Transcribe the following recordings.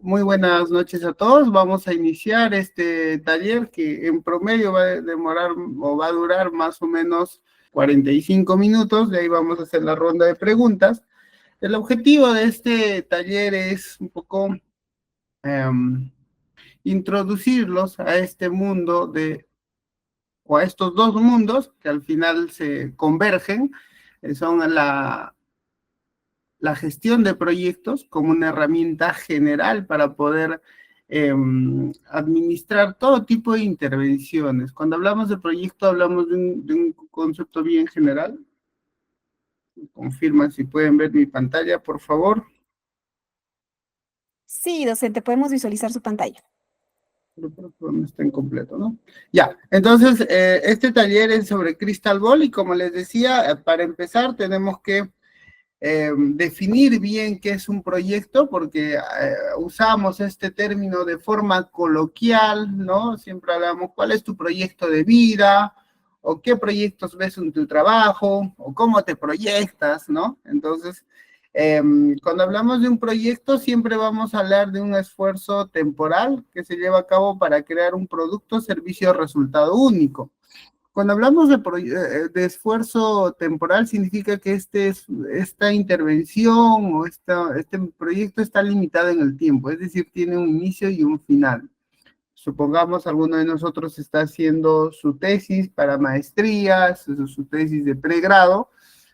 Muy buenas noches a todos. Vamos a iniciar este taller que en promedio va a demorar o va a durar más o menos 45 minutos. De ahí vamos a hacer la ronda de preguntas. El objetivo de este taller es un poco introducirlos a este mundo o a estos dos mundos que al final se convergen. Son la gestión de proyectos como una herramienta general para poder administrar todo tipo de intervenciones. Cuando hablamos de proyecto, hablamos de un concepto bien general. Confirman si pueden ver mi pantalla, por favor. Sí, docente, podemos visualizar su pantalla. Pero no está incompleto, ¿no? Ya, entonces, este taller es sobre Crystal Ball y como les decía, para empezar tenemos que definir bien qué es un proyecto, porque usamos este término de forma coloquial, ¿no? Siempre hablamos, ¿cuál es tu proyecto de vida? ¿O qué proyectos ves en tu trabajo? ¿O cómo te proyectas, no? Entonces, cuando hablamos de un proyecto, siempre vamos a hablar de un esfuerzo temporal que se lleva a cabo para crear un producto, servicio, resultado único. Cuando hablamos de esfuerzo temporal, significa que esta intervención o este proyecto está limitado en el tiempo, es decir, tiene un inicio y un final. Supongamos alguno de nosotros está haciendo su tesis para maestría, su tesis de pregrado.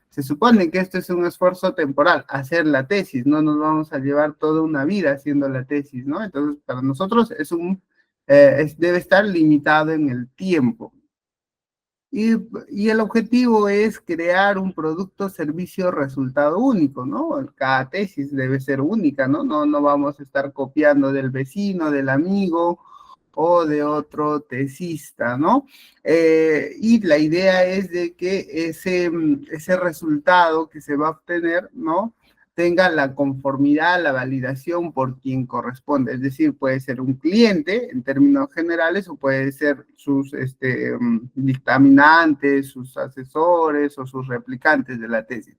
Se supone que esto es un esfuerzo temporal, hacer la tesis, no nos vamos a llevar toda una vida haciendo la tesis, ¿no? Entonces, para nosotros debe estar limitado en el tiempo. Y el objetivo es crear un producto, servicio, resultado único, ¿no? Cada tesis debe ser única, ¿no? No vamos a estar copiando del vecino, del amigo o de otro tesista, ¿no? Y la idea es de que ese resultado que se va a obtener, ¿no? Tenga la conformidad, la validación por quien corresponde. Es decir, puede ser un cliente en términos generales o puede ser sus dictaminantes, sus asesores o sus replicantes de la tesis.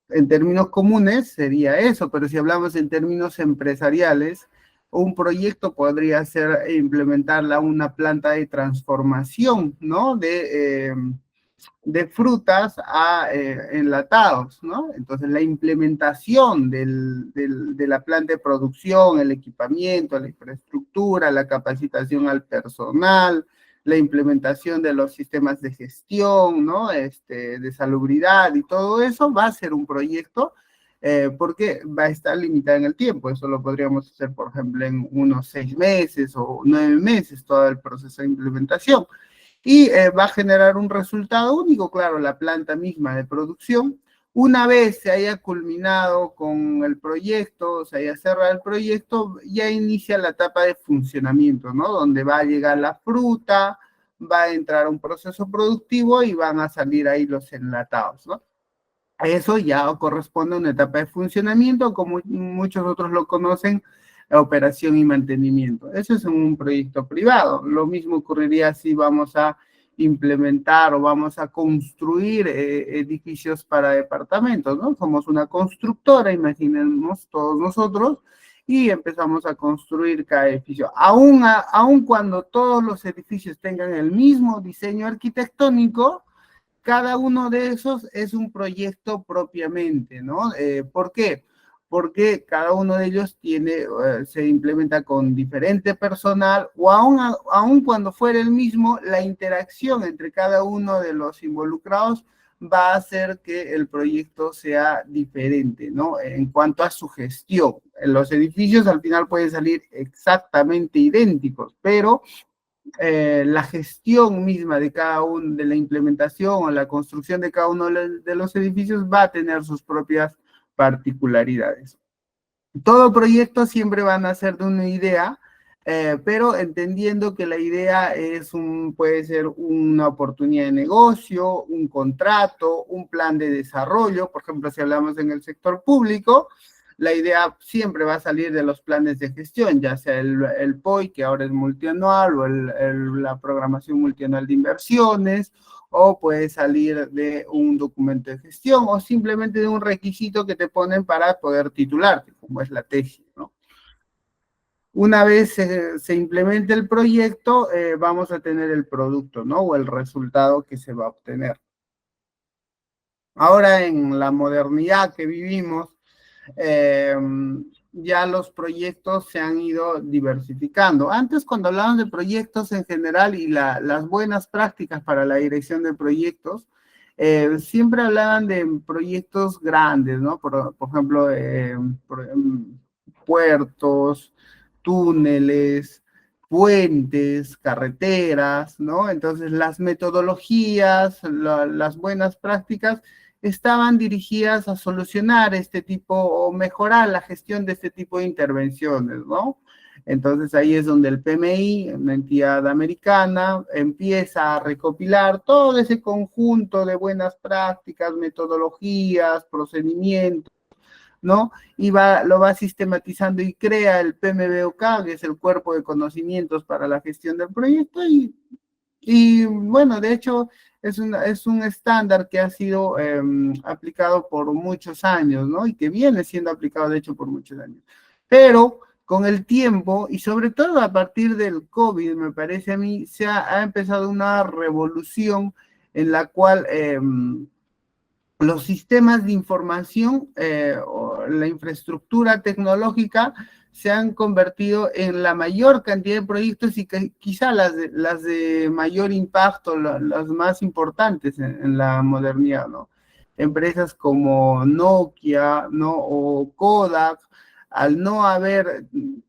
En términos comunes sería eso, pero si hablamos en términos empresariales, un proyecto podría ser implementar una planta de transformación, ¿no? De frutas a enlatados, ¿no? Entonces, la implementación de la planta de producción, el equipamiento, la infraestructura, la capacitación al personal, la implementación de los sistemas de gestión, ¿no? De salubridad y todo eso va a ser un proyecto porque va a estar limitada en el tiempo. Eso lo podríamos hacer, por ejemplo, en unos 6 meses o 9 meses, todo el proceso de implementación y va a generar un resultado único, claro, la planta misma de producción. Una vez se haya culminado con el proyecto, se haya cerrado el proyecto, ya inicia la etapa de funcionamiento, ¿no? Donde va a llegar la fruta, va a entrar un proceso productivo y van a salir ahí los enlatados, ¿no? Eso ya corresponde a una etapa de funcionamiento, como muchos otros lo conocen, operación y mantenimiento. Eso es un proyecto privado. Lo mismo ocurriría si vamos a implementar o vamos a construir edificios para departamentos, ¿no? Somos una constructora, imaginemos todos nosotros, y empezamos a construir cada edificio. Aun cuando todos los edificios tengan el mismo diseño arquitectónico, cada uno de esos es un proyecto propiamente, ¿no? ¿Por qué? Porque cada uno de ellos se implementa con diferente personal o aun cuando fuera el mismo, la interacción entre cada uno de los involucrados va a hacer que el proyecto sea diferente, ¿no? En cuanto a su gestión. Los edificios al final pueden salir exactamente idénticos, pero la gestión misma de cada uno, de la implementación o la construcción de cada uno de los edificios va a tener sus propias particularidades. Todo proyecto siempre va a nacer de una idea, pero entendiendo que la idea puede ser una oportunidad de negocio, un contrato, un plan de desarrollo. Por ejemplo, si hablamos en el sector público, la idea siempre va a salir de los planes de gestión, ya sea el POI, que ahora es multianual, o la programación multianual de inversiones, o puede salir de un documento de gestión, o simplemente de un requisito que te ponen para poder titularte, como es la tesis, ¿no? Una vez se implemente el proyecto, vamos a tener el producto, ¿no? O el resultado que se va a obtener. Ahora en la modernidad que vivimos, eh, ya los proyectos se han ido diversificando. Antes, cuando hablábamos de proyectos en general y las buenas prácticas para la dirección de proyectos, siempre hablaban de proyectos grandes, ¿no? Por ejemplo, puertos, túneles, puentes, carreteras, ¿no? Entonces, las metodologías, las buenas prácticas estaban dirigidas a solucionar este tipo o mejorar la gestión de este tipo de intervenciones, ¿no? Entonces ahí es donde el PMI, una entidad americana, empieza a recopilar todo ese conjunto de buenas prácticas, metodologías, procedimientos, ¿no? Y lo va sistematizando y crea el PMBOK, que es el cuerpo de conocimientos para la gestión del proyecto, y bueno, de hecho, es un estándar que ha sido aplicado por muchos años, ¿no? Y que viene siendo aplicado, de hecho, por muchos años. Pero con el tiempo, y sobre todo a partir del COVID, me parece a mí, ha empezado una revolución en la cual los sistemas de información o la infraestructura tecnológica se han convertido en la mayor cantidad de proyectos y que quizá las de mayor impacto, las más importantes en la modernidad, ¿no? Empresas como Nokia, ¿no? O Kodak, al no haber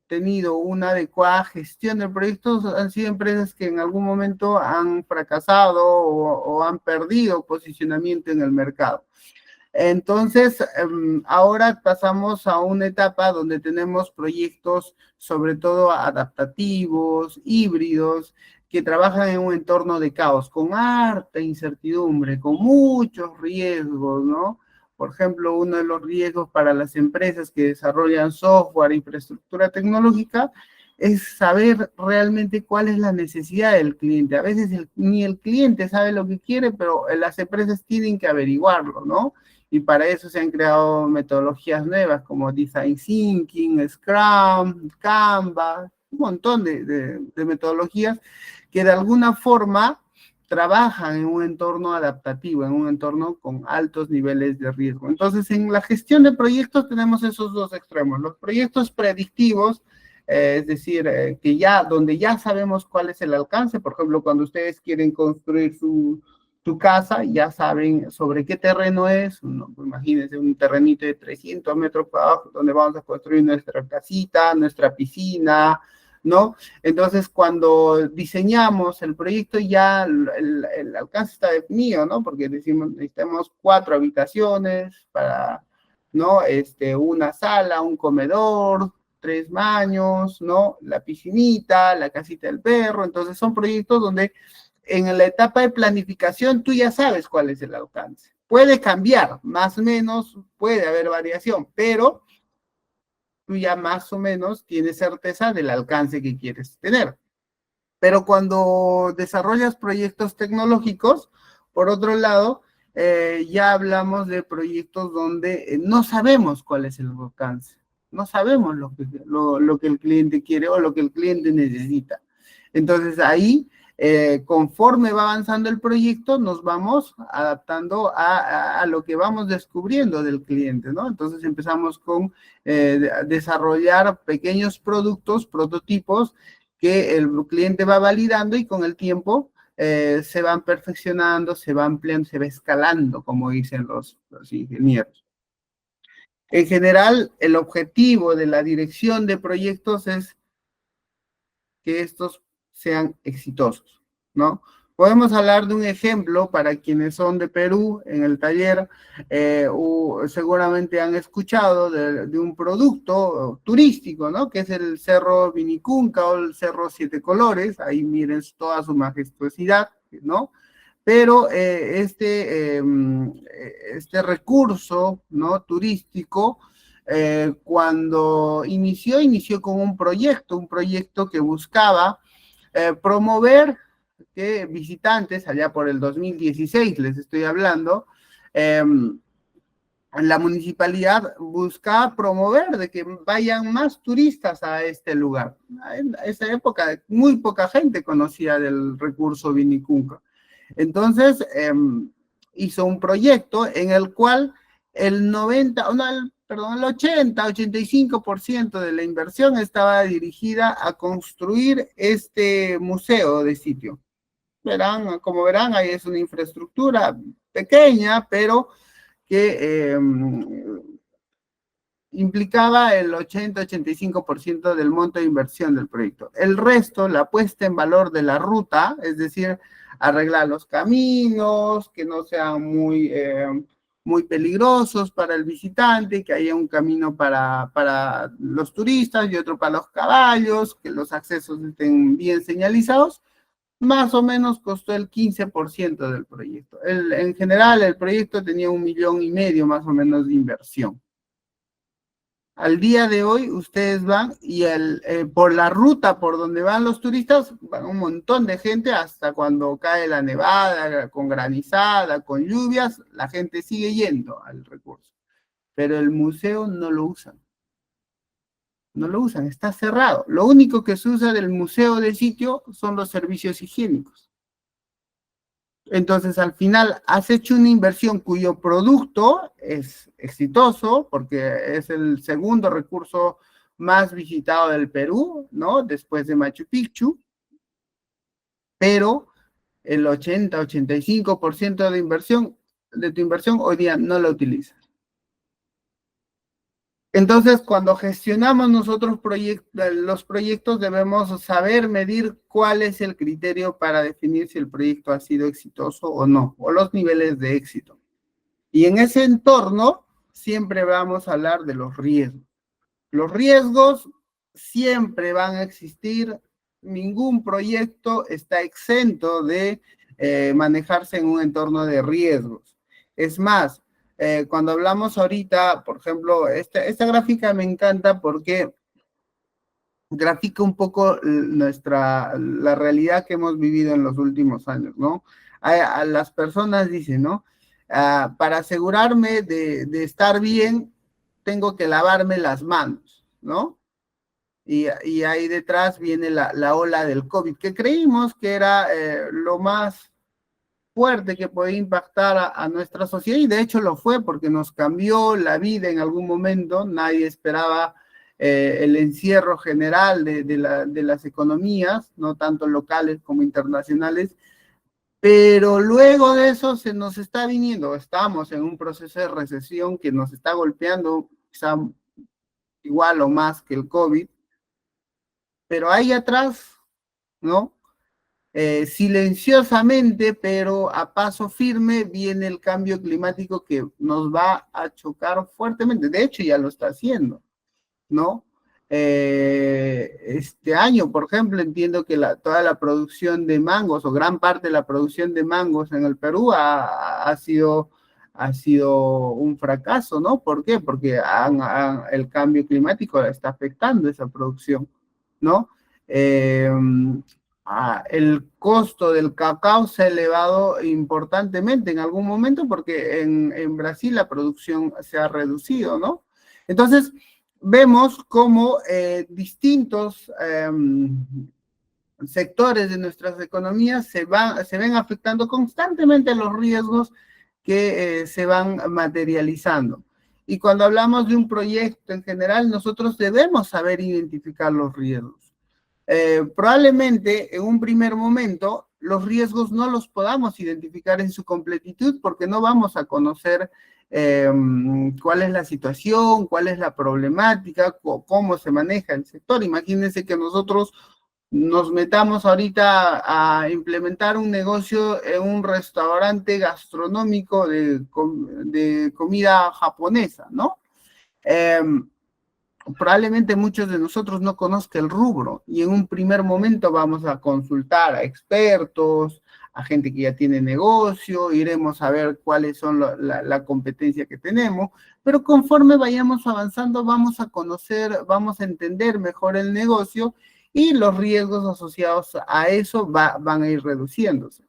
tenido una adecuada gestión de proyectos, han sido empresas que en algún momento han fracasado o han perdido posicionamiento en el mercado. Entonces, ahora pasamos a una etapa donde tenemos proyectos sobre todo adaptativos, híbridos, que trabajan en un entorno de caos, con harta incertidumbre, con muchos riesgos, ¿no? Por ejemplo, uno de los riesgos para las empresas que desarrollan software, infraestructura tecnológica, es saber realmente cuál es la necesidad del cliente. A veces ni el cliente sabe lo que quiere, pero las empresas tienen que averiguarlo, ¿no? Y para eso se han creado metodologías nuevas como Design Thinking, Scrum, Canva, un montón de metodologías que de alguna forma trabajan en un entorno adaptativo, en un entorno con altos niveles de riesgo. Entonces, en la gestión de proyectos tenemos esos dos extremos, los proyectos predictivos, es decir, donde ya sabemos cuál es el alcance, por ejemplo, cuando ustedes quieren construir su casa, ya saben sobre qué terreno es, no, pues imagínense un terrenito de 300 metros cuadrados donde vamos a construir nuestra casita, nuestra piscina, ¿no? Entonces, cuando diseñamos el proyecto ya el alcance está definido, ¿no? Porque decimos, necesitamos 4 habitaciones para, ¿no? Una sala, un comedor, 3 baños, ¿no? La piscinita, la casita del perro, entonces son proyectos donde en la etapa de planificación tú ya sabes cuál es el alcance. Puede cambiar, más o menos, puede haber variación, pero tú ya más o menos tienes certeza del alcance que quieres tener. Pero cuando desarrollas proyectos tecnológicos, por otro lado, ya hablamos de proyectos donde no sabemos cuál es el alcance, no sabemos lo que el cliente quiere o lo que el cliente necesita. Entonces ahí, conforme va avanzando el proyecto, nos vamos adaptando a lo que vamos descubriendo del cliente, ¿no? Entonces empezamos con desarrollar pequeños productos, prototipos, que el cliente va validando y con el tiempo se van perfeccionando, se va ampliando, se va escalando, como dicen los ingenieros. En general, el objetivo de la dirección de proyectos es que estos sean exitosos, ¿no? Podemos hablar de un ejemplo para quienes son de Perú en el taller, seguramente han escuchado de un producto turístico, ¿no? Que es el Cerro Vinicunca o el Cerro Siete Colores, ahí miren toda su majestuosidad, ¿no? Pero este recurso, ¿no? Turístico, cuando inició con un proyecto que buscaba promover que visitantes, allá por el 2016 les estoy hablando, la municipalidad busca promover de que vayan más turistas a este lugar. En esa época muy poca gente conocía del recurso vinicunca. Entonces hizo un proyecto en el cual el 90, no, perdón, el 80-85% de la inversión estaba dirigida a construir este museo de sitio. Como verán, ahí es una infraestructura pequeña, pero que implicaba el 80-85% del monto de inversión del proyecto. El resto, la puesta en valor de la ruta, es decir, arreglar los caminos, que no sean muy peligrosos para el visitante, que haya un camino para los turistas y otro para los caballos, que los accesos estén bien señalizados. Más o menos costó el 15% del proyecto. En general, el proyecto tenía 1,5 millones más o menos de inversión. Al día de hoy, ustedes van y por la ruta por donde van los turistas, van un montón de gente hasta cuando cae la nevada, con granizada, con lluvias, la gente sigue yendo al recurso. Pero el museo no lo usan. No lo usan, está cerrado. Lo único que se usa del museo del sitio son los servicios higiénicos. Entonces, al final, has hecho una inversión cuyo producto es exitoso, porque es el segundo recurso más visitado del Perú, ¿no? Después de Machu Picchu, pero el 80-85% de tu inversión hoy día no la utilizas. Entonces, cuando gestionamos nosotros los proyectos, debemos saber medir cuál es el criterio para definir si el proyecto ha sido exitoso o no, o los niveles de éxito. Y en ese entorno, siempre vamos a hablar de los riesgos. Los riesgos siempre van a existir, ningún proyecto está exento de manejarse en un entorno de riesgos. Es más, cuando hablamos ahorita, por ejemplo, esta gráfica me encanta porque grafica un poco la realidad que hemos vivido en los últimos años, ¿no? A las personas dicen, ¿no? Para asegurarme de estar bien, tengo que lavarme las manos, ¿no? Y ahí detrás viene la ola del COVID, que creímos que era lo más fuerte que podía impactar a nuestra sociedad, y de hecho lo fue porque nos cambió la vida en algún momento. Nadie esperaba el encierro general de las economías, no tanto locales como internacionales, pero luego de eso se nos está viniendo, estamos en un proceso de recesión que nos está golpeando quizá igual o más que el COVID, pero ahí atrás, ¿no? Silenciosamente, pero a paso firme, viene el cambio climático que nos va a chocar fuertemente. De hecho, ya lo está haciendo, ¿no? Este año, por ejemplo, entiendo que toda la producción de mangos, o gran parte de la producción de mangos en el Perú ha sido un fracaso, ¿no? ¿Por qué? Porque el cambio climático está afectando esa producción, ¿no? El costo del cacao se ha elevado importantemente en algún momento porque en Brasil la producción se ha reducido, ¿no? Entonces, vemos cómo distintos sectores de nuestras economías se ven afectando constantemente los riesgos que se van materializando. Y cuando hablamos de un proyecto en general, nosotros debemos saber identificar los riesgos. Probablemente en un primer momento los riesgos no los podamos identificar en su completitud porque no vamos a conocer cuál es la situación, cuál es la problemática, cómo se maneja el sector. Imagínense que nosotros nos metamos ahorita a implementar un negocio en un restaurante gastronómico de comida japonesa, ¿no? Probablemente muchos de nosotros no conozcan el rubro y en un primer momento vamos a consultar a expertos, a gente que ya tiene negocio, iremos a ver cuáles son la competencia que tenemos, pero conforme vayamos avanzando vamos a conocer, vamos a entender mejor el negocio y los riesgos asociados a eso van a ir reduciéndose.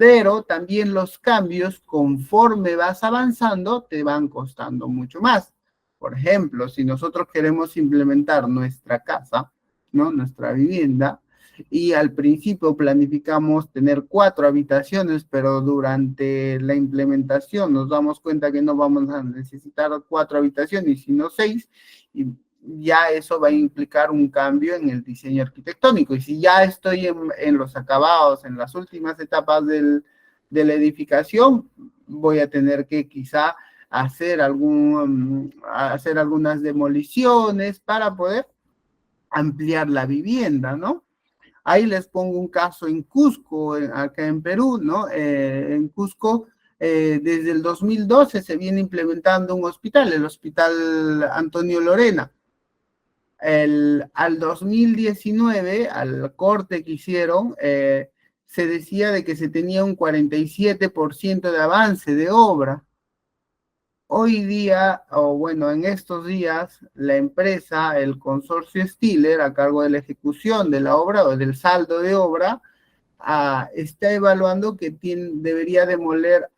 pero también los cambios, conforme vas avanzando, te van costando mucho más. Por ejemplo, si nosotros queremos implementar nuestra casa, ¿no? Nuestra vivienda, y al principio planificamos tener 4 habitaciones, pero durante la implementación nos damos cuenta que no vamos a necesitar 4 habitaciones, sino 6, y ya eso va a implicar un cambio en el diseño arquitectónico. Y si ya estoy en los acabados, en las últimas etapas de la edificación, voy a tener que quizá hacer algunas demoliciones para poder ampliar la vivienda, ¿no? Ahí les pongo un caso en Cusco, acá en Perú, ¿no? En Cusco, desde el 2012 se viene implementando un hospital, el Hospital Antonio Lorena. Al 2019, al corte que hicieron, se decía de que se tenía un 47% de avance de obra. Hoy día, o bueno, en estos días, la empresa, el consorcio Stiller, a cargo de la ejecución de la obra o del saldo de obra, está evaluando que debería demoler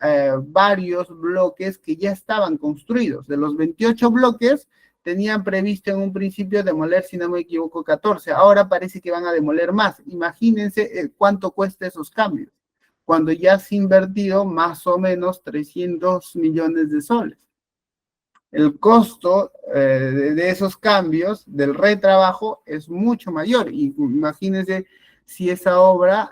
varios bloques que ya estaban construidos. De los 28 bloques, tenían previsto en un principio demoler, si no me equivoco, 14. Ahora parece que van a demoler más. Imagínense cuánto cuesta esos cambios, cuando ya se ha invertido más o menos 300 millones de soles. El costo de esos cambios, del retrabajo, es mucho mayor. Y imagínense si esa obra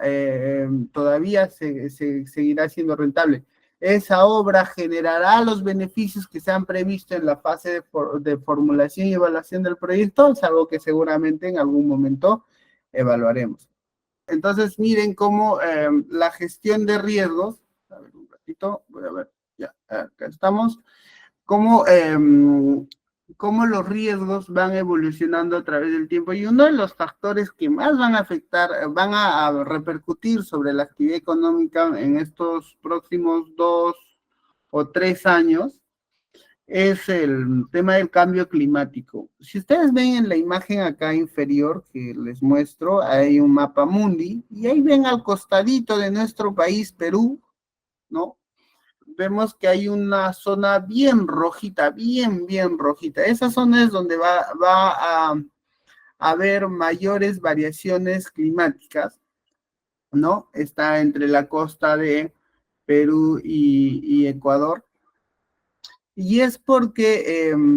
todavía seguirá siendo rentable. Esa obra generará los beneficios que se han previsto en la fase de formulación y evaluación del proyecto, es algo que seguramente en algún momento evaluaremos. Entonces, miren cómo la gestión de riesgos, a ver un ratito, voy a ver, ya, acá estamos, cómo, cómo los riesgos van evolucionando a través del tiempo. Y uno de los factores que más van a afectar, van a repercutir sobre la actividad económica en estos próximos 2 o 3 años, es el tema del cambio climático. Si ustedes ven en la imagen acá inferior que les muestro, hay un mapa mundi, y ahí ven al costadito de nuestro país, Perú, ¿no? Vemos que hay una zona bien rojita, bien rojita. Esa zona es donde va a haber mayores variaciones climáticas, ¿no? Está entre la costa de Perú y Ecuador. Y es porque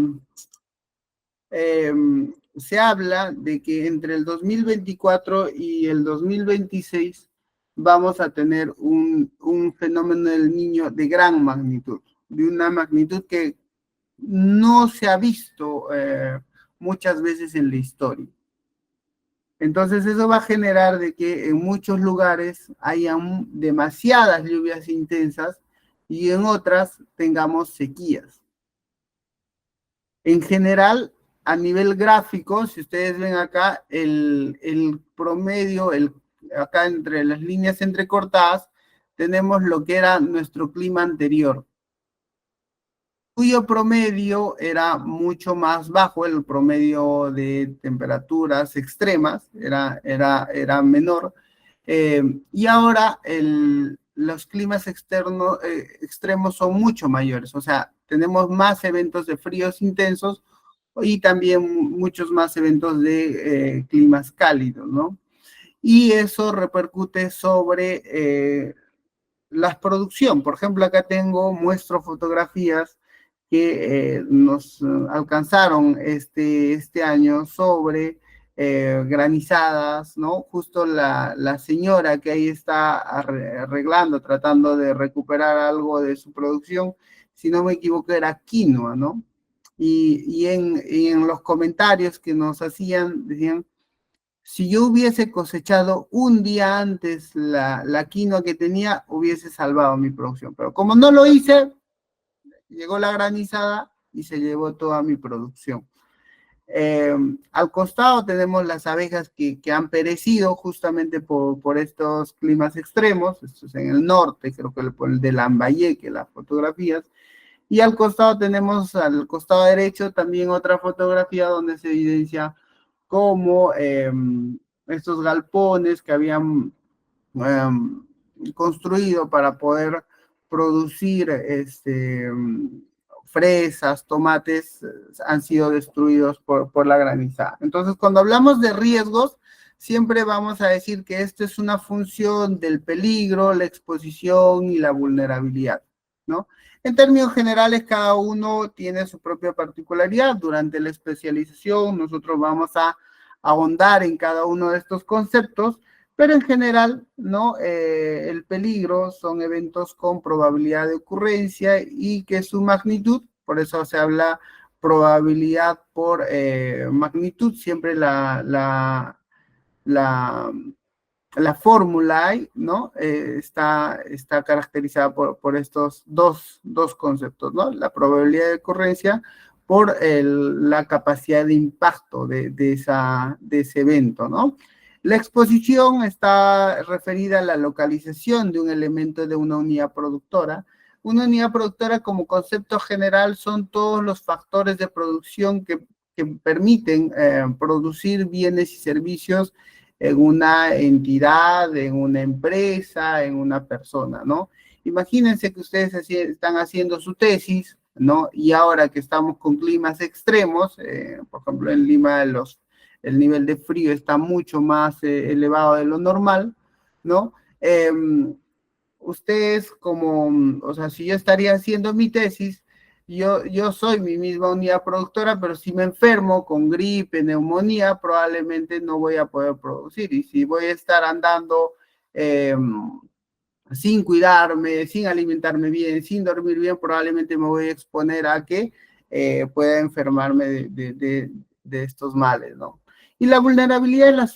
se habla de que entre el 2024 y el 2026 vamos a tener un fenómeno del Niño de gran magnitud, de una magnitud que no se ha visto muchas veces en la historia. Entonces eso va a generar de que en muchos lugares hayan demasiadas lluvias intensas y en otras tengamos sequías. En general, a nivel gráfico, si ustedes ven acá, el promedio, acá entre las líneas entrecortadas, tenemos lo que era nuestro clima anterior, cuyo promedio era mucho más bajo, el promedio de temperaturas extremas era menor, y ahora los climas extremos son mucho mayores, o sea, tenemos más eventos de fríos intensos y también muchos más eventos de climas cálidos, ¿no? Y eso repercute sobre la producción. Por ejemplo, acá muestro fotografías que nos alcanzaron este año sobre granizadas, ¿no? Justo la señora que ahí está arreglando, tratando de recuperar algo de su producción, si no me equivoco era quinoa, ¿no? Y en los comentarios que nos hacían, decían, si yo hubiese cosechado un día antes la quinoa que tenía, hubiese salvado mi producción. Pero como no lo hice, llegó la granizada y se llevó toda mi producción. Al costado tenemos las abejas que han perecido justamente por estos climas extremos. Esto es en el norte, creo que el de Lambayeque, las fotografías. Y al costado tenemos, al costado derecho, también otra fotografía donde se evidencia cómo estos galpones que habían construido para poder producir fresas, tomates, han sido destruidos por la granizada. Entonces, cuando hablamos de riesgos, siempre vamos a decir que esto es una función del peligro, la exposición y la vulnerabilidad, ¿no? En términos generales, cada uno tiene su propia particularidad. Durante la especialización, nosotros vamos a ahondar en cada uno de estos conceptos, pero en general, ¿no? El peligro son eventos con probabilidad de ocurrencia y que su magnitud, por eso se habla probabilidad por magnitud, siempre la fórmula, ¿no? Está caracterizada por estos dos conceptos, ¿no? La probabilidad de ocurrencia por la capacidad de impacto de ese evento, ¿no? La exposición está referida a la localización de un elemento de una unidad productora. Una unidad productora, como concepto general, son todos los factores de producción que permiten producir bienes y servicios en una entidad, en una empresa, en una persona, ¿no? Imagínense que ustedes están haciendo su tesis, ¿no? Y ahora que estamos con climas extremos, por ejemplo, en Lima el nivel de frío está mucho más elevado de lo normal, ¿no? Ustedes o sea, si yo estaría haciendo mi tesis, yo soy mi misma unidad productora, pero si me enfermo con gripe, neumonía, probablemente no voy a poder producir. Y si voy a estar andando sin cuidarme, sin alimentarme bien, sin dormir bien, probablemente me voy a exponer a que pueda enfermarme de estos males, ¿no? Y la vulnerabilidad es la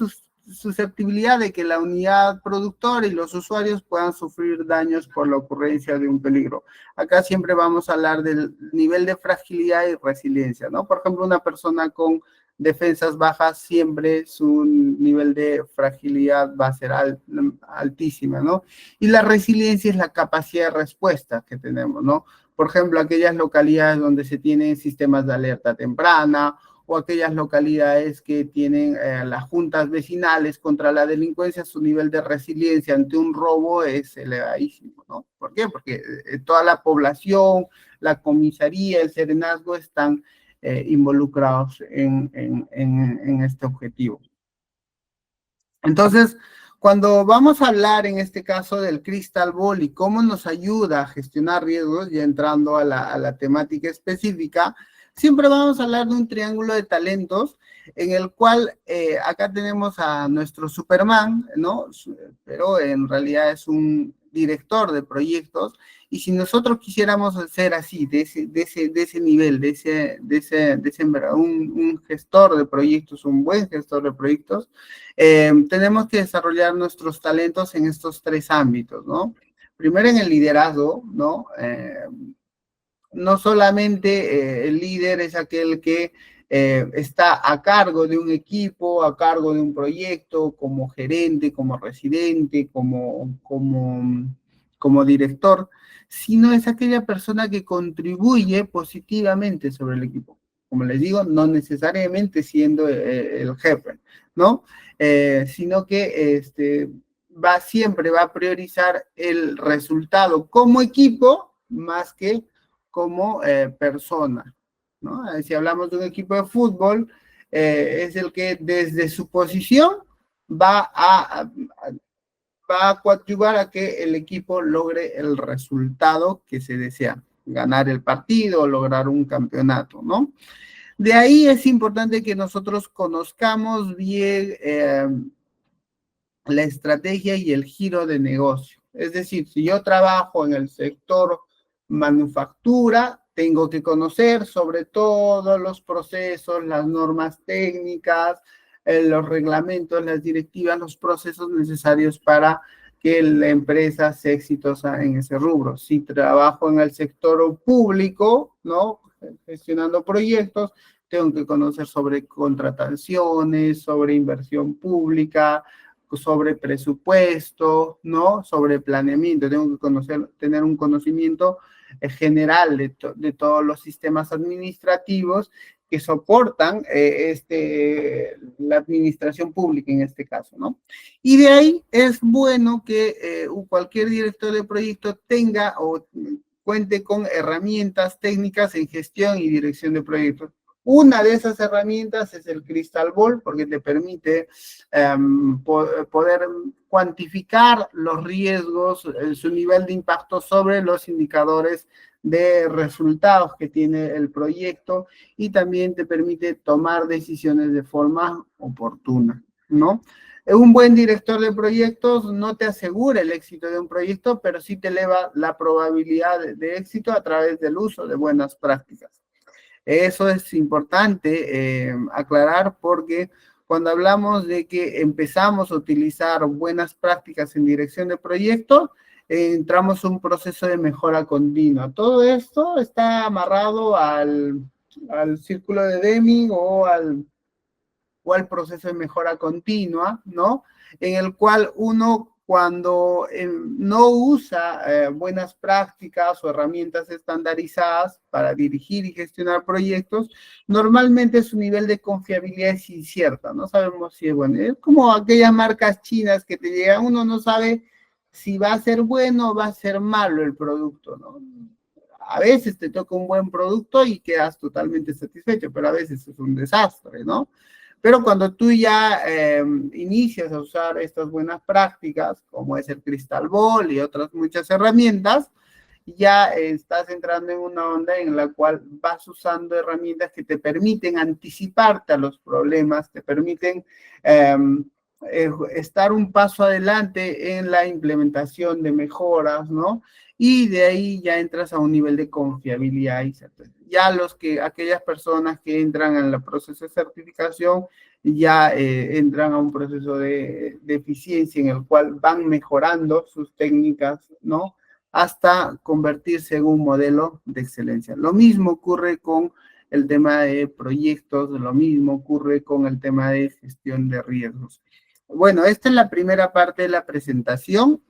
susceptibilidad de que la unidad productora y los usuarios puedan sufrir daños por la ocurrencia de un peligro. Acá siempre vamos a hablar del nivel de fragilidad y resiliencia, ¿no? Por ejemplo, una persona con defensas bajas, siempre su nivel de fragilidad va a ser altísima, ¿no? Y la resiliencia es la capacidad de respuesta que tenemos, ¿no? Por ejemplo, aquellas localidades donde se tienen sistemas de alerta temprana o aquellas localidades que tienen las juntas vecinales contra la delincuencia, su nivel de resiliencia ante un robo es elevadísimo, ¿no? ¿Por qué? Porque toda la población, la comisaría, el serenazgo están involucrados en este objetivo. Entonces, cuando vamos a hablar en este caso del Crystal Ball y cómo nos ayuda a gestionar riesgos, ya entrando a la temática específica, siempre vamos a hablar de un triángulo de talentos en el cual acá tenemos a nuestro Superman, ¿no? Pero en realidad es un director de proyectos, y si nosotros quisiéramos ser así, de ese nivel, un gestor de proyectos, un buen gestor de proyectos, tenemos que desarrollar nuestros talentos en estos tres ámbitos, ¿no? Primero en el liderazgo, ¿no? No solamente el líder es aquel que está a cargo de un equipo, a cargo de un proyecto, como gerente, como residente, como director, sino es aquella persona que contribuye positivamente sobre el equipo. Como les digo, no necesariamente siendo el jefe, ¿no? Sino que siempre va a priorizar el resultado como equipo más que como persona, ¿no? Si hablamos de un equipo de fútbol, es el que desde su posición va a coadyuvar a que el equipo logre el resultado que se desea, ganar el partido, lograr un campeonato, ¿no? De ahí es importante que nosotros conozcamos bien la estrategia y el giro de negocio. Es decir, si yo trabajo en el sector manufactura, tengo que conocer sobre todo los procesos, las normas técnicas, los reglamentos, las directivas, los procesos necesarios para que la empresa sea exitosa en ese rubro. Si trabajo en el sector público, ¿no? Gestionando proyectos, tengo que conocer sobre contrataciones, sobre inversión pública, sobre presupuesto, ¿no? Sobre planeamiento. Tengo que tener un conocimiento general de todos los sistemas administrativos que soportan la administración pública en este caso, ¿no? Y de ahí es bueno que cualquier director de proyecto tenga o cuente con herramientas técnicas en gestión y dirección de proyectos. Una de esas herramientas es el Crystal Ball, porque te permite poder cuantificar los riesgos, su nivel de impacto sobre los indicadores de resultados que tiene el proyecto y también te permite tomar decisiones de forma oportuna, ¿no? Un buen director de proyectos no te asegura el éxito de un proyecto, pero sí te eleva la probabilidad de éxito a través del uso de buenas prácticas. Eso es importante aclarar porque cuando hablamos de que empezamos a utilizar buenas prácticas en dirección de proyectos, entramos a un proceso de mejora continua. Todo esto está amarrado al círculo de Deming o al proceso de mejora continua, ¿no? En el cual uno cuando no usa buenas prácticas o herramientas estandarizadas para dirigir y gestionar proyectos, normalmente su nivel de confiabilidad es incierta, no sabemos si es bueno. Es como aquellas marcas chinas que te llegan, uno no sabe si va a ser bueno o va a ser malo el producto, ¿no? A veces te toca un buen producto y quedas totalmente satisfecho, pero a veces es un desastre, ¿no? Pero cuando tú ya inicias a usar estas buenas prácticas, como es el Crystal Ball y otras muchas herramientas, ya estás entrando en una onda en la cual vas usando herramientas que te permiten anticiparte a los problemas, te permiten estar un paso adelante en la implementación de mejoras, ¿no? Y de ahí ya entras a un nivel de confiabilidad y certeza. Ya aquellas personas que entran en el proceso de certificación ya entran a un proceso de eficiencia en el cual van mejorando sus técnicas, ¿no? Hasta convertirse en un modelo de excelencia. Lo mismo ocurre con el tema de proyectos, lo mismo ocurre con el tema de gestión de riesgos. Bueno, esta es la primera parte de la presentación.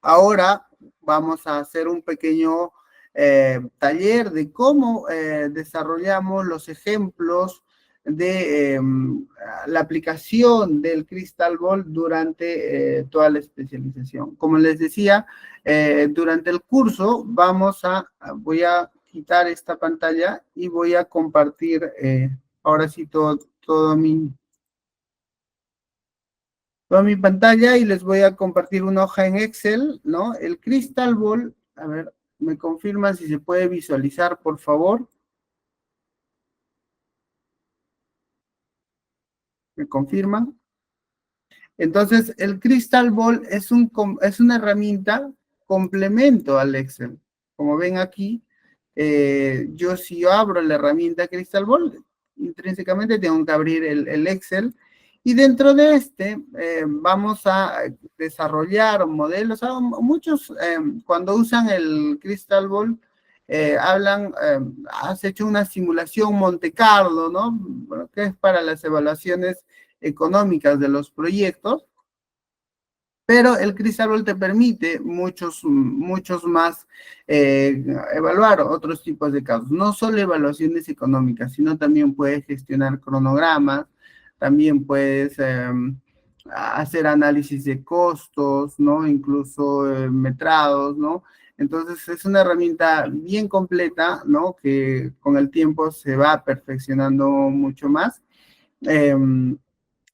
Ahora vamos a hacer un pequeño taller de cómo desarrollamos los ejemplos de la aplicación del Crystal Ball durante toda la especialización. Como les decía, durante el curso voy a quitar esta pantalla y voy a compartir ahora sí toda mi pantalla y les voy a compartir una hoja en Excel, ¿no? El Crystal Ball, a ver, me confirman si se puede visualizar, por favor. ¿Me confirman? Entonces, el Crystal Ball es una herramienta complemento al Excel. Como ven aquí, si yo abro la herramienta Crystal Ball, intrínsecamente tengo que abrir el Excel y dentro de vamos a desarrollar modelos. Muchos cuando usan el Crystal Ball has hecho una simulación Monte Carlo, ¿no? Bueno, que es para las evaluaciones económicas de los proyectos, pero el Crystal Ball te permite muchos más evaluar otros tipos de casos, no solo evaluaciones económicas, sino también puedes gestionar cronogramas, también puedes hacer análisis de costos, ¿no? Incluso metrados, ¿no? Entonces es una herramienta bien completa, ¿no? Que con el tiempo se va perfeccionando mucho más.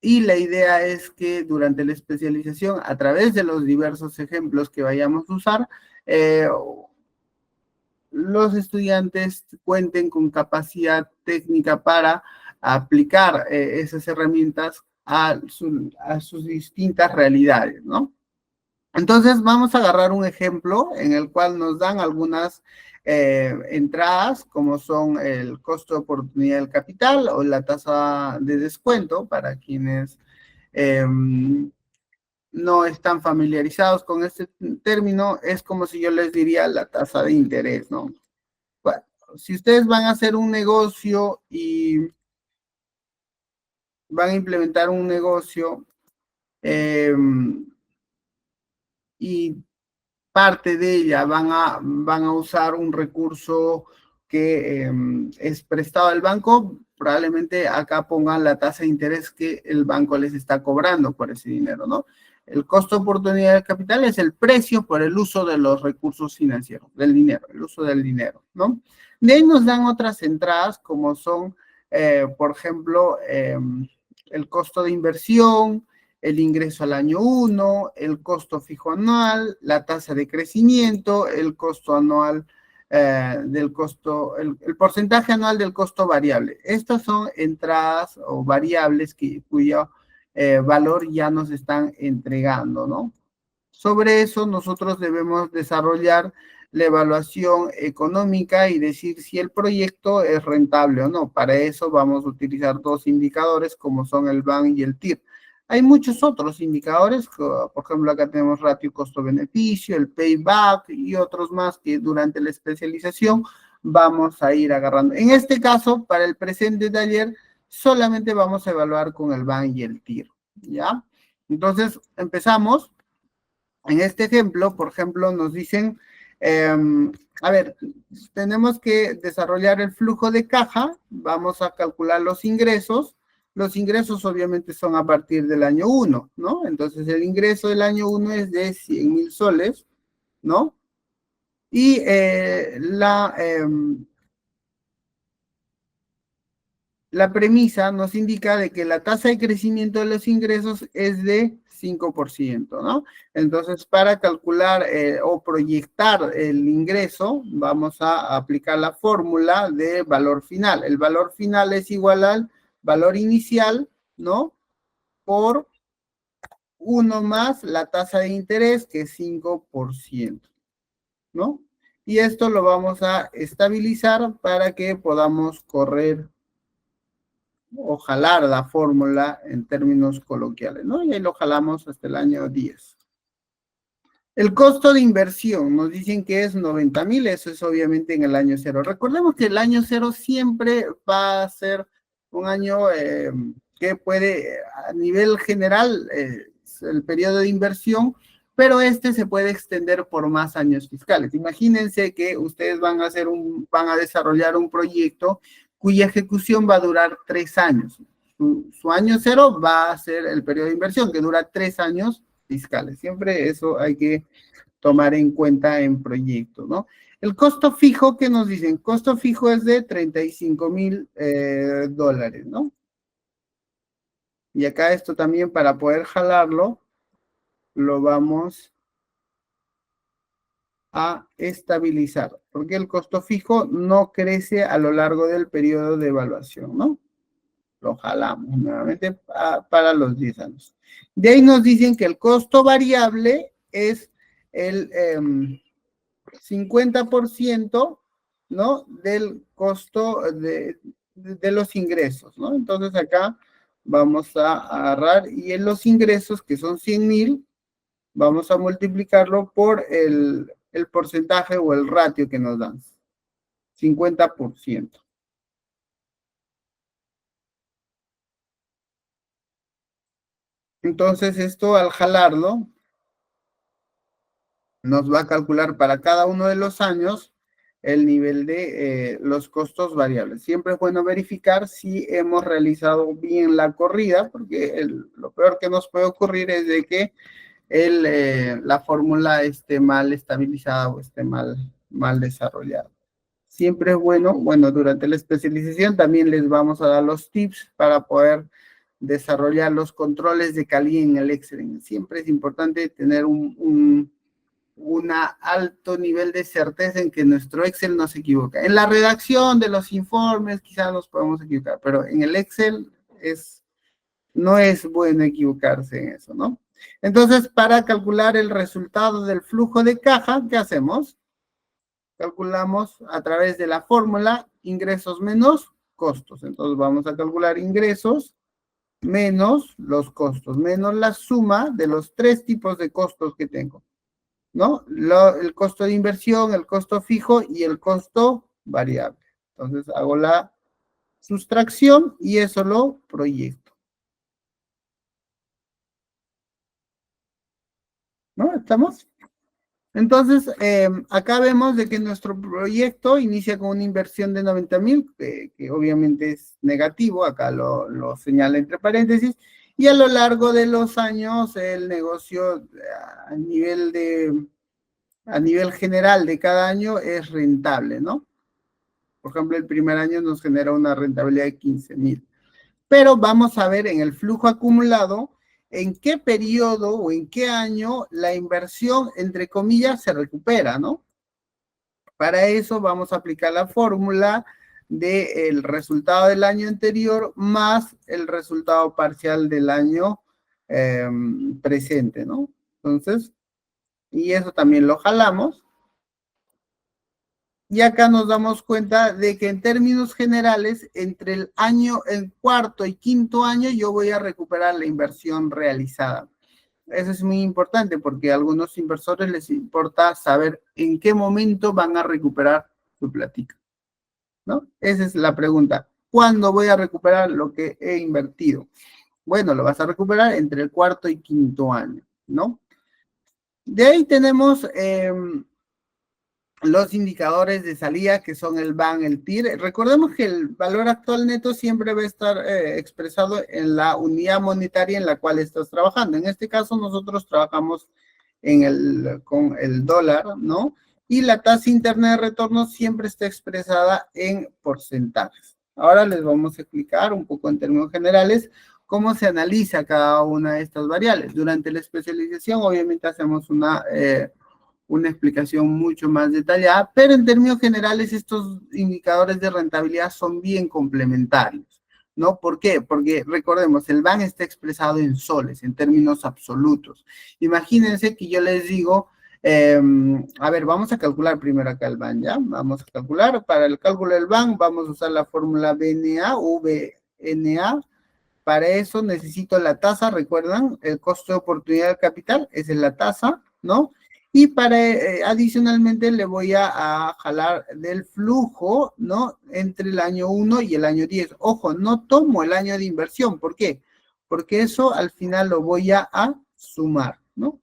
Y la idea es que durante la especialización, a través de los diversos ejemplos que vayamos a usar, los estudiantes cuenten con capacidad técnica para aplicar esas herramientas a sus distintas realidades, ¿no? Entonces vamos a agarrar un ejemplo en el cual nos dan algunas entradas, como son el costo de oportunidad del capital o la tasa de descuento para quienes no están familiarizados con este término. Es como si yo les diría la tasa de interés, ¿no? Bueno, si ustedes van a hacer un negocio y van a implementar un negocio y parte de ella van a usar un recurso que es prestado al banco, probablemente acá pongan la tasa de interés que el banco les está cobrando por ese dinero, ¿no? El costo de oportunidad de capital es el precio por el uso de los recursos financieros, del dinero, el uso del dinero, ¿no? De ahí nos dan otras entradas como son, por ejemplo, el costo de inversión, el ingreso al año 1, el costo fijo anual, la tasa de crecimiento, el costo anual del costo, el porcentaje anual del costo variable. Estas son entradas o variables cuyo valor ya nos están entregando, ¿no? Sobre eso nosotros debemos desarrollar la evaluación económica y decir si el proyecto es rentable o no. Para eso vamos a utilizar dos indicadores como son el BAN y el TIR. Hay muchos otros indicadores, por ejemplo, acá tenemos ratio costo-beneficio, el payback y otros más que durante la especialización vamos a ir agarrando. En este caso, para el presente taller, solamente vamos a evaluar con el BAN y el TIR, ¿ya? Entonces, empezamos. En este ejemplo, por ejemplo, nos dicen, a ver, tenemos que desarrollar el flujo de caja, vamos a calcular los ingresos obviamente son a partir del año 1, ¿no? Entonces el ingreso del año 1 es de 100,000 soles, ¿no? Y la premisa nos indica de que la tasa de crecimiento de los ingresos es de 5%, ¿no? Entonces, para calcular o proyectar el ingreso, vamos a aplicar la fórmula de valor final. El valor final es igual al valor inicial, ¿no? Por 1 más la tasa de interés, que es 5%, ¿no? Y esto lo vamos a estabilizar para que podamos correr o jalar la fórmula en términos coloquiales, ¿no? Y ahí lo jalamos hasta el año 10. El costo de inversión, nos dicen que es 90,000, eso es obviamente en el año 0. Recordemos que el año 0 siempre va a ser un año que puede, a nivel general, el periodo de inversión, pero este se puede extender por más años fiscales. Imagínense que ustedes van a desarrollar un proyecto cuya ejecución va a durar 3 años. Su año 0 va a ser el periodo de inversión, que dura 3 años fiscales. Siempre eso hay que tomar en cuenta en proyectos, ¿no? El costo fijo, ¿qué nos dicen? Costo fijo es de 35,000 dólares, ¿no? Y acá esto también para poder jalarlo, lo vamos a estabilizar, porque el costo fijo no crece a lo largo del periodo de evaluación, ¿no? Lo jalamos nuevamente para los 10 años. De ahí nos dicen que el costo variable es el 50%, ¿no? Del costo de los ingresos, ¿no? Entonces acá vamos a agarrar y en los ingresos, que son 100,000, vamos a multiplicarlo por el porcentaje o el ratio que nos dan, 50%. Entonces esto al jalarlo nos va a calcular para cada uno de los años el nivel de los costos variables. Siempre es bueno verificar si hemos realizado bien la corrida, porque lo peor que nos puede ocurrir es de que la fórmula esté mal estabilizada o esté mal desarrollada. Siempre es bueno, durante la especialización también les vamos a dar los tips para poder desarrollar los controles de calidad en el Excel. Siempre es importante tener un alto nivel de certeza en que nuestro Excel no se equivoca. En la redacción de los informes quizás nos podemos equivocar, pero en el Excel no es bueno equivocarse en eso, ¿no? Entonces, para calcular el resultado del flujo de caja, ¿qué hacemos? Calculamos a través de la fórmula ingresos menos costos. Entonces, vamos a calcular ingresos menos los costos, menos la suma de los 3 tipos de costos que tengo, ¿no? El costo de inversión, el costo fijo y el costo variable. Entonces hago la sustracción y eso lo proyecto, ¿no? ¿Estamos? Entonces, acá vemos de que nuestro proyecto inicia con una inversión de 90,000, que obviamente es negativo, acá lo señala entre paréntesis, y a lo largo de los años el negocio a nivel general de cada año es rentable, ¿no? Por ejemplo, el primer año nos genera una rentabilidad de 15,000. Pero vamos a ver en el flujo acumulado en qué periodo o en qué año la inversión, entre comillas, se recupera, ¿no? Para eso vamos a aplicar la fórmula del resultado del año anterior más el resultado parcial del año presente, ¿no? Entonces, y eso también lo jalamos. Y acá nos damos cuenta de que en términos generales, entre el cuarto y quinto año, yo voy a recuperar la inversión realizada. Eso es muy importante porque a algunos inversores les importa saber en qué momento van a recuperar su platica, ¿no? Esa es la pregunta. ¿Cuándo voy a recuperar lo que he invertido? Bueno, lo vas a recuperar entre el cuarto y quinto año, ¿no? De ahí tenemos los indicadores de salida que son el BAN, el TIR. Recordemos que el valor actual neto siempre va a estar expresado en la unidad monetaria en la cual estás trabajando. En este caso nosotros trabajamos con el dólar, ¿no? Y la tasa interna de retorno siempre está expresada en porcentajes. Ahora les vamos a explicar un poco en términos generales cómo se analiza cada una de estas variables. Durante la especialización obviamente hacemos una explicación mucho más detallada, pero en términos generales estos indicadores de rentabilidad son bien complementarios, ¿no? ¿Por qué? Porque recordemos, el BAN está expresado en soles, en términos absolutos. Imagínense que yo les digo, a ver, vamos a calcular primero acá el BAN, ¿ya? Vamos a calcular, para el cálculo del BAN vamos a usar la fórmula BNA, VNA. Para eso necesito la tasa, ¿recuerdan? El costo de oportunidad del capital, esa es la tasa, ¿no? Y adicionalmente le voy a jalar del flujo, ¿no? Entre el año 1 y el año 10. Ojo, no tomo el año de inversión. ¿Por qué? Porque eso al final lo voy a sumar, ¿no?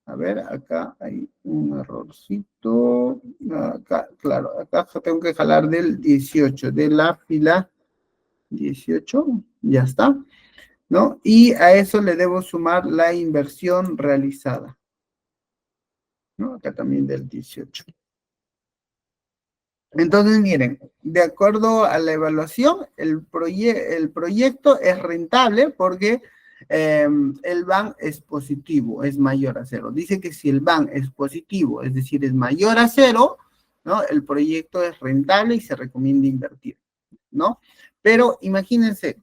A ver, acá hay un errorcito. Acá, claro, acá tengo que jalar del 18, de la fila 18, ya está, ¿no? Y a eso le debo sumar la inversión realizada, ¿no? Acá también del 18. Entonces, miren, de acuerdo a la evaluación, el proyecto es rentable porque el BAN es positivo, es mayor a cero. Dice que si el BAN es positivo, es decir, es mayor a cero, ¿no? El proyecto es rentable y se recomienda invertir, ¿no? Pero imagínense,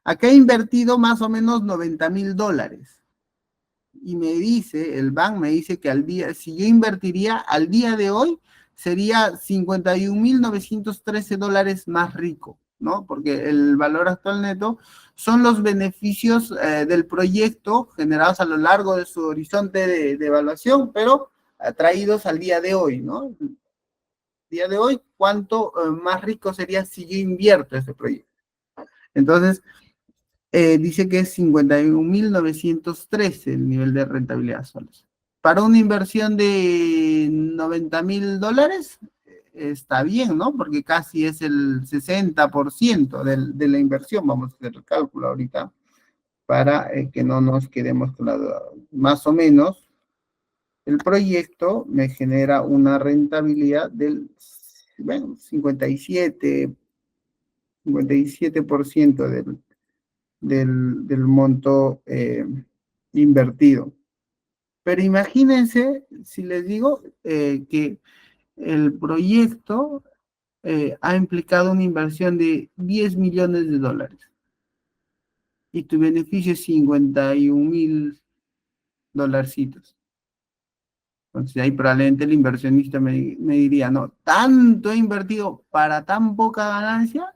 acá he invertido más o menos $90,000 y me dice, el banco me dice que si yo invertiría al día de hoy, sería $51,913 más rico, ¿no? Porque el valor actual neto son los beneficios del proyecto generados a lo largo de su horizonte de evaluación, pero traídos al día de hoy, ¿no? El día de hoy, ¿cuánto más rico sería si yo invierto ese proyecto? Entonces, dice que es 51,913 el nivel de rentabilidad soles. Para una inversión de $90,000, está bien, ¿no? Porque casi es el 60% de la inversión. Vamos a hacer el cálculo ahorita para que no nos quedemos con la duda. Más o menos, el proyecto me genera una rentabilidad del, bueno, 57% del monto invertido. Pero imagínense, si les digo que el proyecto ha implicado una inversión de $10 millones y tu beneficio es 51,000 dolarcitos. Entonces ahí probablemente el inversionista me diría, no, tanto he invertido para tan poca ganancia.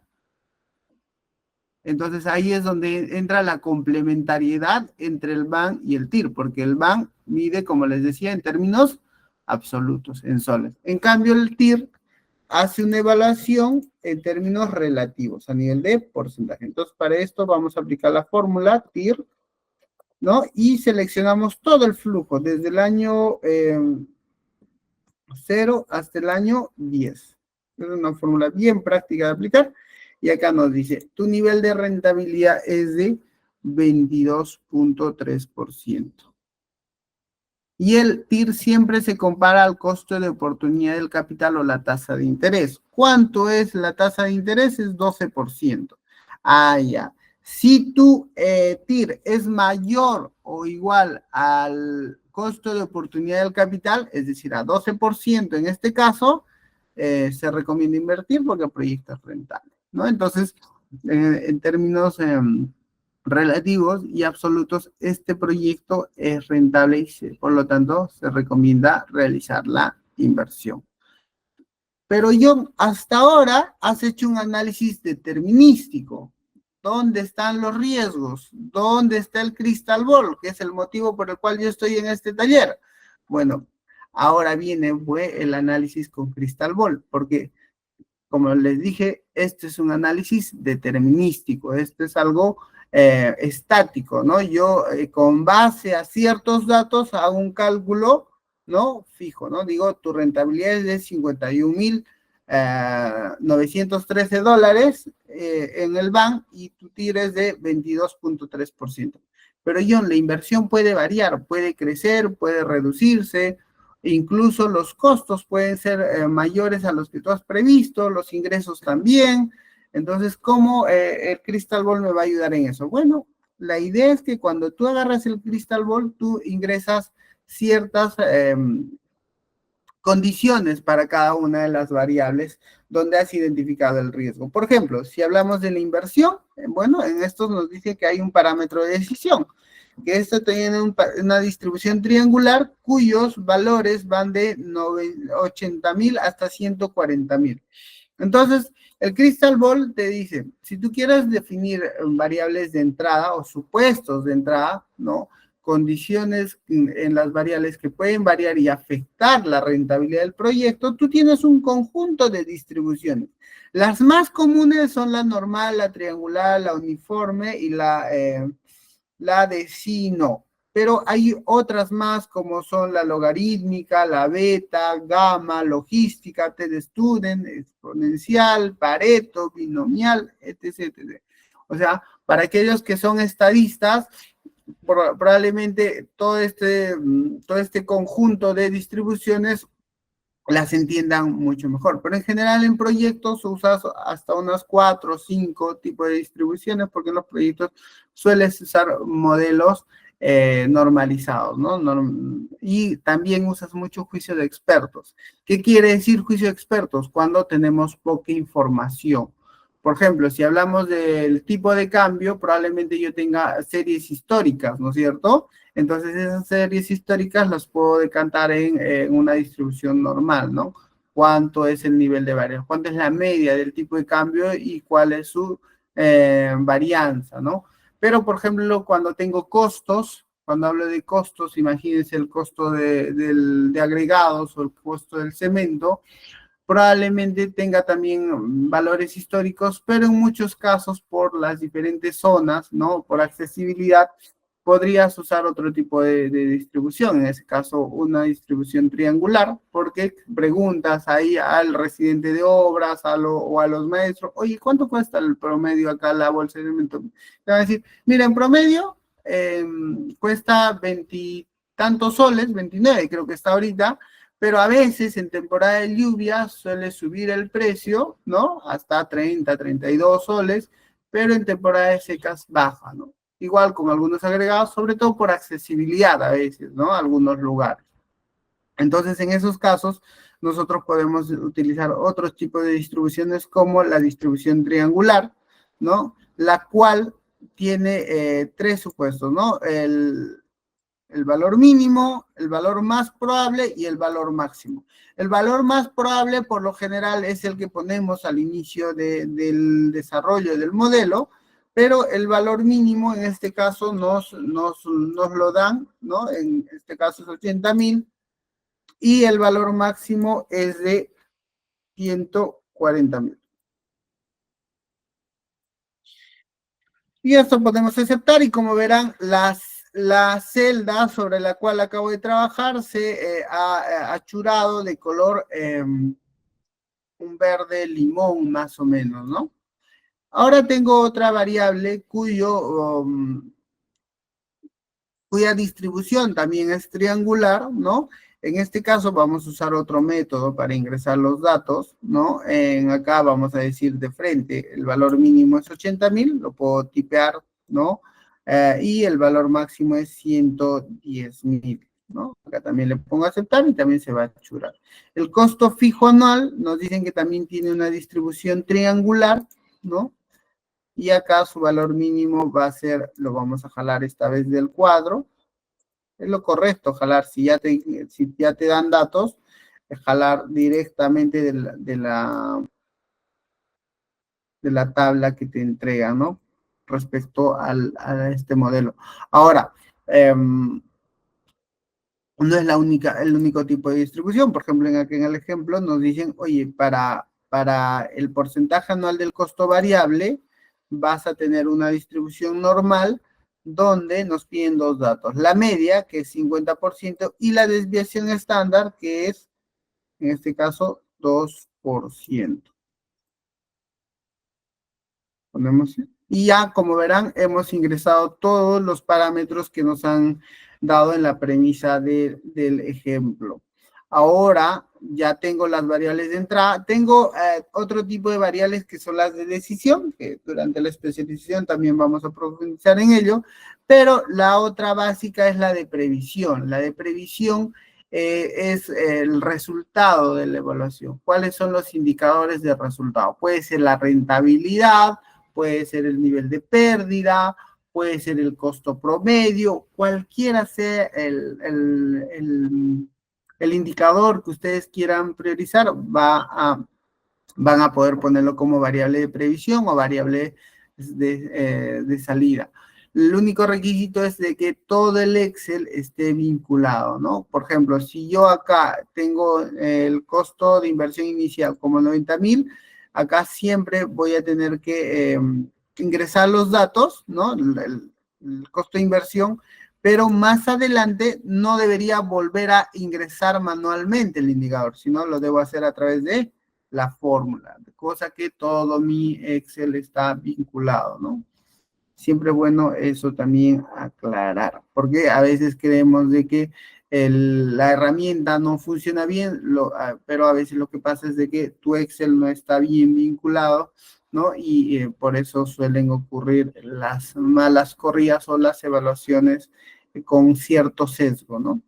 Entonces ahí es donde entra la complementariedad entre el BAN y el TIR, porque el BAN mide, como les decía, en términos absolutos, en soles. En cambio, el TIR hace una evaluación en términos relativos, a nivel de porcentaje. Entonces, para esto vamos a aplicar la fórmula TIR ¿no? Y seleccionamos todo el flujo, desde el año 0 hasta el año 10. Es una fórmula bien práctica de aplicar. Y acá nos dice, tu nivel de rentabilidad es de 22.3%. Y el TIR siempre se compara al costo de oportunidad del capital o la tasa de interés. ¿Cuánto es la tasa de interés? Es 12%. Ah, ya. Si tu TIR es mayor o igual al costo de oportunidad del capital, es decir, a 12% en este caso, se recomienda invertir porque el proyecto es rentable, ¿no? Entonces, en términos relativos y absolutos, este proyecto es rentable y por lo tanto se recomienda realizar la inversión. Pero yo, hasta ahora, has hecho un análisis determinístico. ¿Dónde están los riesgos? ¿Dónde está el crystal ball? Que es el motivo por el cual yo estoy en este taller. Bueno, ahora viene el análisis con crystal ball, porque como les dije, este es un análisis determinístico, esto es algo estático, ¿no? Yo con base a ciertos datos hago un cálculo, ¿no? Fijo, ¿no? Digo, tu rentabilidad es de 51.913 dólares en el BAN y tu TIR es de 22.3%. Pero John, la inversión puede variar, puede crecer, puede reducirse, incluso los costos pueden ser mayores a los que tú has previsto, los ingresos también. Entonces, ¿cómo el Crystal Ball me va a ayudar en eso? Bueno, la idea es que cuando tú agarras el Crystal Ball, tú ingresas ciertas condiciones para cada una de las variables donde has identificado el riesgo. Por ejemplo, si hablamos de la inversión, bueno, en esto nos dice que hay un parámetro de decisión, que esto tiene una distribución triangular cuyos valores van de 80.000 hasta 140.000. Entonces, el Crystal Ball te dice, si tú quieres definir variables de entrada o supuestos de entrada, ¿no? Condiciones en las variables que pueden variar y afectar la rentabilidad del proyecto, tú tienes un conjunto de distribuciones. Las más comunes son la normal, la triangular, la uniforme y la de sí no. Pero hay otras más como son la logarítmica, la beta, gamma, logística, t-de-student, exponencial, Pareto, binomial, etc, etc. O sea, para aquellos que son estadistas, probablemente todo este conjunto de distribuciones las entiendan mucho mejor. Pero en general en proyectos usas hasta unas 4 o 5 tipos de distribuciones porque en los proyectos sueles usar modelos normalizados, ¿no? Y también usas mucho juicio de expertos. ¿Qué quiere decir juicio de expertos? Cuando tenemos poca información. Por ejemplo, si hablamos del tipo de cambio, probablemente yo tenga series históricas, ¿no es cierto? Entonces esas series históricas las puedo decantar en una distribución normal, ¿no? ¿Cuánto es el nivel de varianza? ¿Cuánto es la media del tipo de cambio y cuál es su varianza, ¿no? Pero, por ejemplo, cuando tengo costos, cuando hablo de costos, imagínense el costo de agregados o el costo del cemento, probablemente tenga también valores históricos, pero en muchos casos por las diferentes zonas, ¿no? Por accesibilidad, podrías usar otro tipo de distribución, en ese caso una distribución triangular, porque preguntas ahí al residente de obras o a los maestros, oye, ¿cuánto cuesta el promedio acá la bolsa de cemento? Te van a decir, mira, en promedio cuesta 20 tantos soles, 29 creo que está ahorita, pero a veces en temporada de lluvia suele subir el precio, ¿no? Hasta 30, 32 soles, pero en temporada de secas baja, ¿no? Igual con algunos agregados, sobre todo por accesibilidad a veces, ¿no? A algunos lugares. Entonces, en esos casos, nosotros podemos utilizar otros tipos de distribuciones como la distribución triangular, ¿no? La cual tiene tres supuestos, ¿no? El valor mínimo, el valor más probable y el valor máximo. El valor más probable, por lo general, es el que ponemos al inicio del desarrollo del modelo, pero el valor mínimo en este caso nos lo dan, ¿no? En este caso es 80.000 y el valor máximo es de 140.000. Y esto podemos aceptar y como verán, la celda sobre la cual acabo de trabajar se ha achurado de color un verde limón más o menos, ¿no? Ahora tengo otra variable cuya distribución también es triangular, ¿no? En este caso vamos a usar otro método para ingresar los datos, ¿no? Acá vamos a decir de frente, el valor mínimo es 80,000, lo puedo tipear, ¿no? Y el valor máximo es 110,000, ¿no? Acá también le pongo aceptar y también se va a achurar. El costo fijo anual nos dicen que también tiene una distribución triangular, ¿no? Y acá su valor mínimo va a ser, lo vamos a jalar esta vez del cuadro. Es lo correcto, jalar, si ya te dan datos, jalar directamente de la tabla que te entregan, ¿no? Respecto a este modelo. Ahora, no es el único tipo de distribución. Por ejemplo, en el ejemplo nos dicen, oye, para el porcentaje anual del costo variable, vas a tener una distribución normal donde nos piden dos datos. La media, que es 50%, y la desviación estándar, que es, en este caso, 2%. Ponemos, y ya, como verán, hemos ingresado todos los parámetros que nos han dado en la premisa del ejemplo. Ahora ya tengo las variables de entrada. Tengo otro tipo de variables que son las de decisión, que durante la especialización también vamos a profundizar en ello, pero la otra básica es la de previsión. La de previsión es el resultado de la evaluación. ¿Cuáles son los indicadores de resultado? Puede ser la rentabilidad, puede ser el nivel de pérdida, puede ser el costo promedio, cualquiera sea el indicador que ustedes quieran priorizar, van a poder ponerlo como variable de previsión o variable de salida. El único requisito es de que todo el Excel esté vinculado, ¿no? Por ejemplo, si yo acá tengo el costo de inversión inicial como 90,000, acá siempre voy a tener que ingresar los datos, ¿no? El costo de inversión, pero más adelante no debería volver a ingresar manualmente el indicador, sino lo debo hacer a través de la fórmula, cosa que todo mi Excel está vinculado, ¿no? Siempre es bueno eso también aclarar, porque a veces creemos de que la herramienta no funciona bien, pero a veces lo que pasa es de que tu Excel no está bien vinculado, ¿no? Y por eso suelen ocurrir las malas corridas o las evaluaciones con cierto sesgo, ¿no?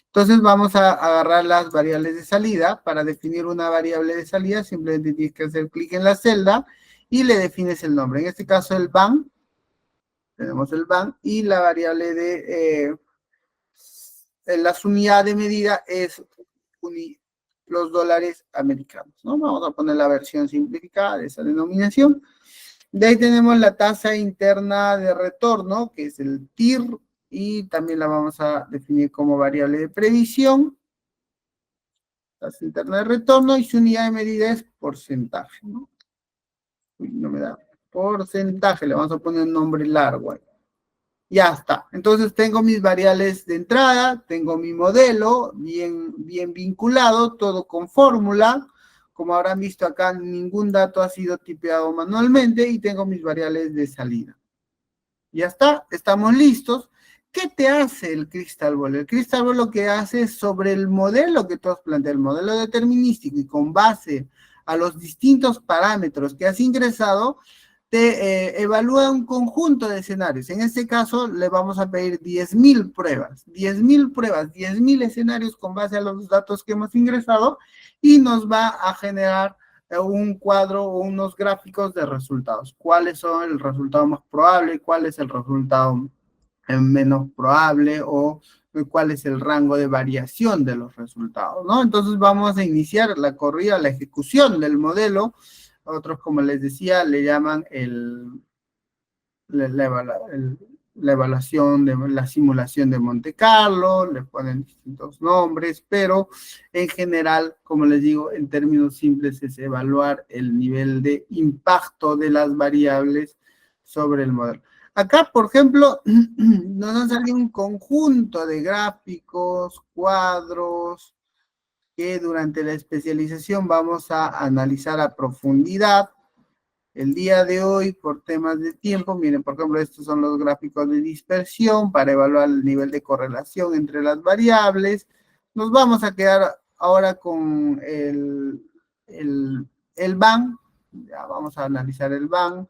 Entonces vamos a agarrar las variables de salida. Para definir una variable de salida, simplemente tienes que hacer clic en la celda y le defines el nombre. En este caso el BAN, tenemos el BAN, y la variable las unidades de medida es los dólares americanos, ¿no? Vamos a poner la versión simplificada de esa denominación. De ahí tenemos la tasa interna de retorno, que es el TIR, y también la vamos a definir como variable de previsión. Tasa interna de retorno, y su unidad de medida es porcentaje, ¿no? Uy, no me da. Porcentaje, le vamos a poner un nombre largo ahí. Ya está. Entonces tengo mis variables de entrada, tengo mi modelo bien vinculado, todo con fórmula. Como habrán visto acá, ningún dato ha sido tipeado manualmente y tengo mis variables de salida. Ya está, estamos listos. ¿Qué te hace el Crystal Ball? El Crystal Ball lo que hace es sobre el modelo que tú has planteado, el modelo determinístico, y con base a los distintos parámetros que has ingresado, te evalúa un conjunto de escenarios. En este caso, le vamos a pedir 10,000 pruebas, 10,000 escenarios con base a los datos que hemos ingresado, y nos va a generar un cuadro o unos gráficos de resultados. ¿Cuáles son el resultado más probable? ¿Cuál es el resultado menos probable? O cuál es el rango de variación de los resultados, ¿no? Entonces vamos a iniciar la corrida, la ejecución del modelo. Otros, como les decía, le llaman la evaluación de la simulación de Monte Carlo, le ponen distintos nombres, pero en general, como les digo, en términos simples es evaluar el nivel de impacto de las variables sobre el modelo. Acá, por ejemplo, nos han salido un conjunto de gráficos, cuadros, que durante la especialización vamos a analizar a profundidad. El día de hoy, por temas de tiempo, miren, por ejemplo, estos son los gráficos de dispersión para evaluar el nivel de correlación entre las variables. Nos vamos a quedar ahora con el BAN. Ya vamos a analizar el BAN,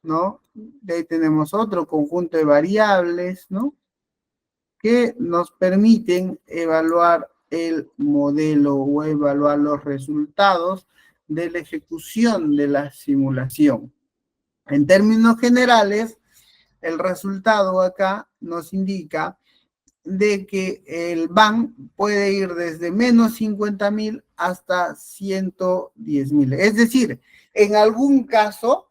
¿no? De ahí tenemos otro conjunto de variables, ¿no? Que nos permiten evaluar el modelo o evaluar los resultados de la ejecución de la simulación. En términos generales, el resultado acá nos indica de que el BAN puede ir desde menos 50.000 hasta 110.000. Es decir, en algún caso,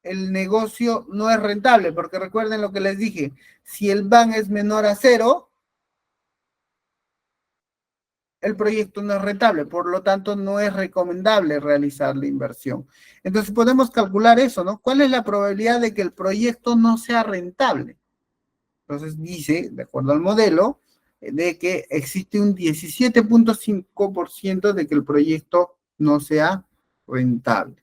el negocio no es rentable, porque recuerden lo que les dije, si el BAN es menor a 0, el proyecto no es rentable, por lo tanto no es recomendable realizar la inversión. Entonces podemos calcular eso, ¿no? ¿Cuál es la probabilidad de que el proyecto no sea rentable? Entonces dice, de acuerdo al modelo, de que existe un 17.5% de que el proyecto no sea rentable,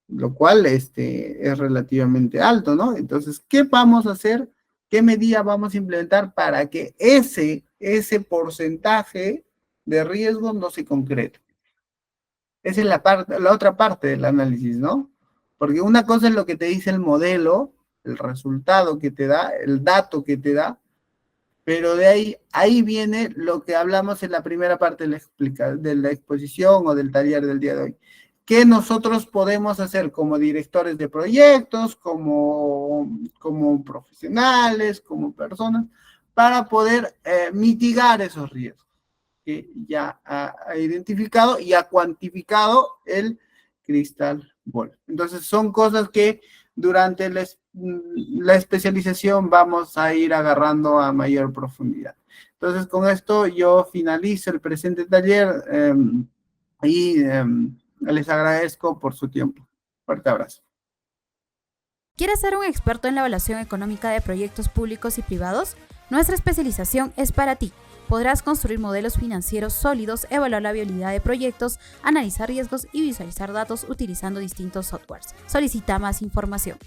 lo cual es relativamente alto, ¿no? Entonces, ¿qué vamos a hacer? ¿Qué medida vamos a implementar para que ese porcentaje de riesgo no se concrete? Esa es la otra parte del análisis, ¿no? Porque una cosa es lo que te dice el modelo, el resultado que te da, el dato que te da, pero de ahí viene lo que hablamos en la primera parte de la exposición o del taller del día de hoy. ¿Qué nosotros podemos hacer como directores de proyectos, como profesionales, como personas, para poder mitigar esos riesgos que ya ha identificado y ha cuantificado el Crystal Ball? Entonces son cosas que durante la especialización vamos a ir agarrando a mayor profundidad. Entonces con esto yo finalizo el presente taller y les agradezco por su tiempo. Fuerte abrazo. ¿Quieres ser un experto en la evaluación económica de proyectos públicos y privados? Nuestra especialización es para ti. Podrás construir modelos financieros sólidos, evaluar la viabilidad de proyectos, analizar riesgos y visualizar datos utilizando distintos softwares. Solicita más información.